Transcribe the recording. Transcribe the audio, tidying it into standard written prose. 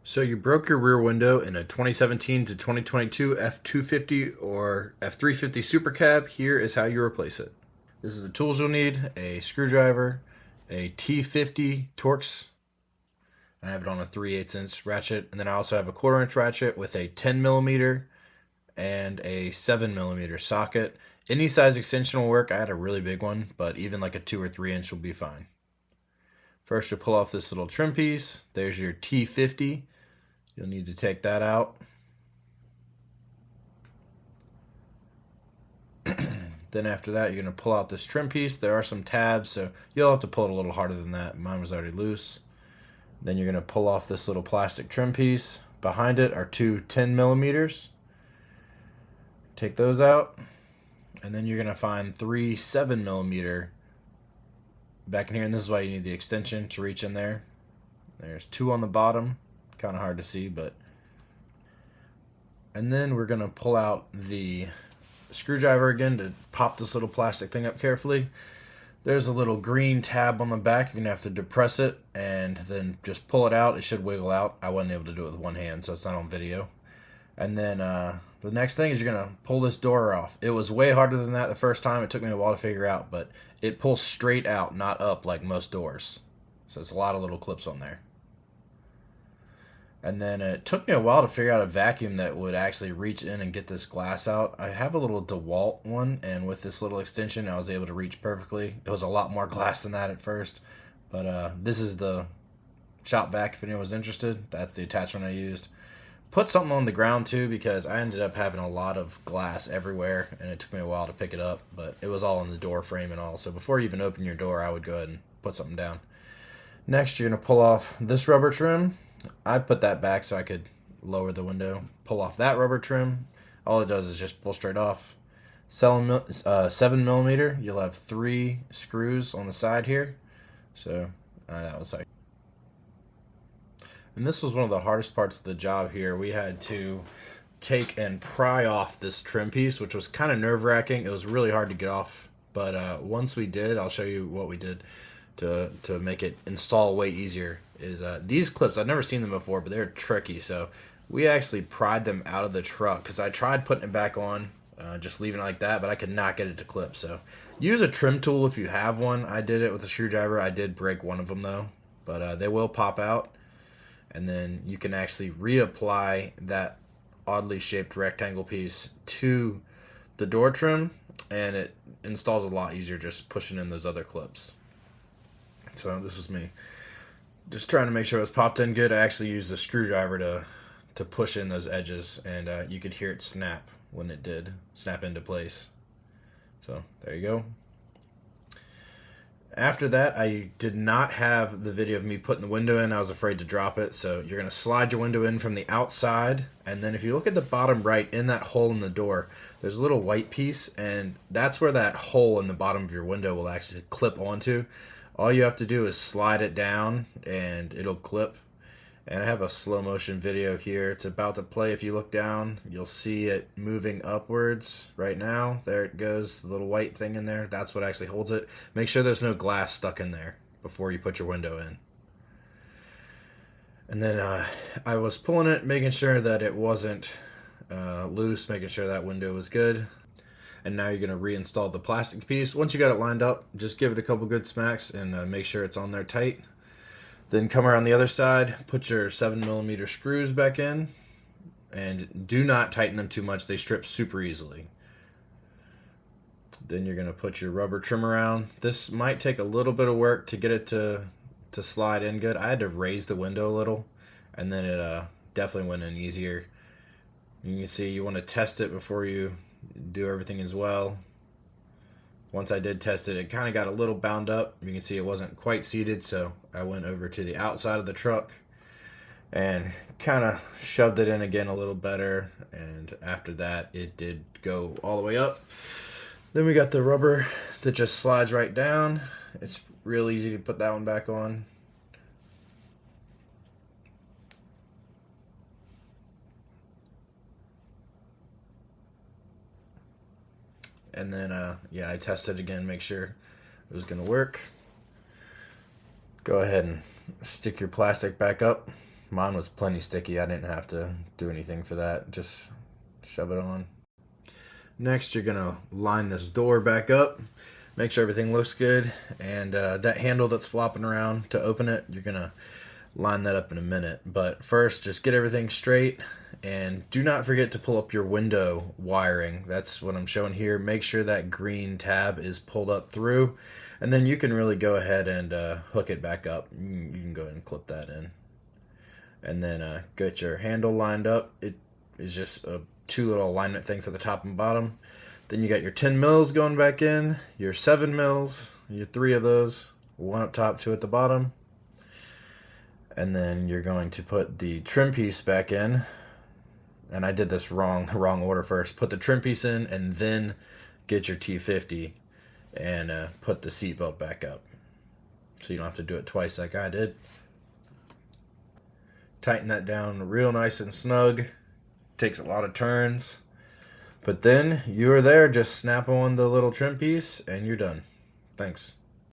So you broke your rear window in a 2017 to 2022 F250 or F350 Supercab. Here is how you replace it. This is the tools you'll need: a screwdriver, a T50 Torx. I have it on a 3/8" ratchet, and then I also have a 1/4" ratchet with a 10mm and a 7mm socket. Any size extension will work. I had a really big one, but even like a 2 or 3" will be fine. First, you'll pull off this little trim piece. There's your T50. You'll need to take that out. Then after that, you're going to pull out this trim piece. There are some tabs, so you'll have to pull it a little harder than that. Mine was already loose. Then you're going to pull off this little plastic trim piece. Behind it are two 10mm. Take those out. And then you're going to find three 7mm back in here. And this is why you need the extension to reach in there. There's two on the bottom. Kind of hard to see, but. And then we're going to pull out the screwdriver again to pop this little plastic thing up carefully. There's a little green tab on the back. You're going to have to depress it and then just pull it out. It should wiggle out. I wasn't able to do it with one hand, so it's not on video. And then the next thing is you're going to pull this door off. It was way harder than that the first time. It took me a while to figure out, but it pulls straight out, not up like most doors. So it's a lot of little clips on there. And then it took me a while to figure out a vacuum that would actually reach in and get this glass out. I have a little DeWalt one, and with this little extension, I was able to reach perfectly. It was a lot more glass than that at first, but this is the shop vac if anyone was interested. That's the attachment I used. Put something on the ground too, because I ended up having a lot of glass everywhere, and it took me a while to pick it up, but it was all in the door frame and all. So before you even open your door, I would go ahead and put something down. Next, you're going to pull off this rubber trim. I put that back so I could lower the window. Pull off that rubber trim. All it does is just pull straight off. 7mm. You'll have three screws on the side here. So that was like. And this was one of the hardest parts of the job here. We had to take and pry off this trim piece, which was kind of nerve-wracking. It was really hard to get off, but once we did, I'll show you what we did to make it install way easier. Is these clips, I've never seen them before, but they're tricky. So we actually pried them out of the truck because I tried putting it back on, just leaving it like that, but I could not get it to clip. So use a trim tool if you have one. I did it with a screwdriver. I did break one of them though, but they will pop out. And then you can actually reapply that oddly shaped rectangle piece to the door trim, and it installs a lot easier just pushing in those other clips. So this is me just trying to make sure it was popped in good. I actually used the screwdriver to push in those edges, and you could hear it snap when it did snap into place. So there you go. After that, I did not have the video of me putting the window in. I was afraid to drop it. So you're going to slide your window in from the outside. And then if you look at the bottom right, in that hole in the door, there's a little white piece. And that's where that hole in the bottom of your window will actually clip onto. All you have to do is slide it down and it'll clip. And I have a slow motion video here. It's about to play. If you look down, you'll see it moving upwards right now. There it goes, the little white thing in there. That's what actually holds it. Make sure there's no glass stuck in there before you put your window in. And then I was pulling it, making sure that it wasn't loose, making sure that window was good. And now you're going to reinstall the plastic piece. Once you got it lined up, just give it a couple good smacks and make sure it's on there tight. Then come around the other side, put your 7mm screws back in, and do not tighten them too much. They strip super easily. Then you're going to put your rubber trim around. This might take a little bit of work to get it to slide in good. I had to raise the window a little, and then it definitely went in easier. You can see you want to test it before you do everything as well. Once I did test it, it kind of got a little bound up. You can see it wasn't quite seated, so I went over to the outside of the truck and kind of shoved it in again a little better. And after that, it did go all the way up. Then we got the rubber that just slides right down. It's real easy to put that one back on. And then, yeah, I tested again, make sure it was going to work. Go ahead and stick your plastic back up Mine was plenty sticky. I didn't have to do anything for that. Just shove it on. Next, you're gonna line this door back up. Make sure everything looks good. And that handle that's flopping around to open it, you're gonna line that up in a minute. But first, just get everything straight. And do not forget to pull up your window wiring. That's what I'm showing here. Make sure that green tab is pulled up through. And then you can really go ahead and hook it back up. You can go ahead and clip that in. And then get your handle lined up. It is just two little alignment things at the top and bottom. Then you got your 10 mils going back in, your 7 mils, your 3 of those, one up top, 2 at the bottom. And then you're going to put the trim piece back in. And I did this wrong order first. Put the trim piece in and then get your T50 and put the seatbelt back up. So you don't have to do it twice like I did. Tighten that down real nice and snug. Takes a lot of turns. But then you are there, just snap on the little trim piece and you're done. Thanks.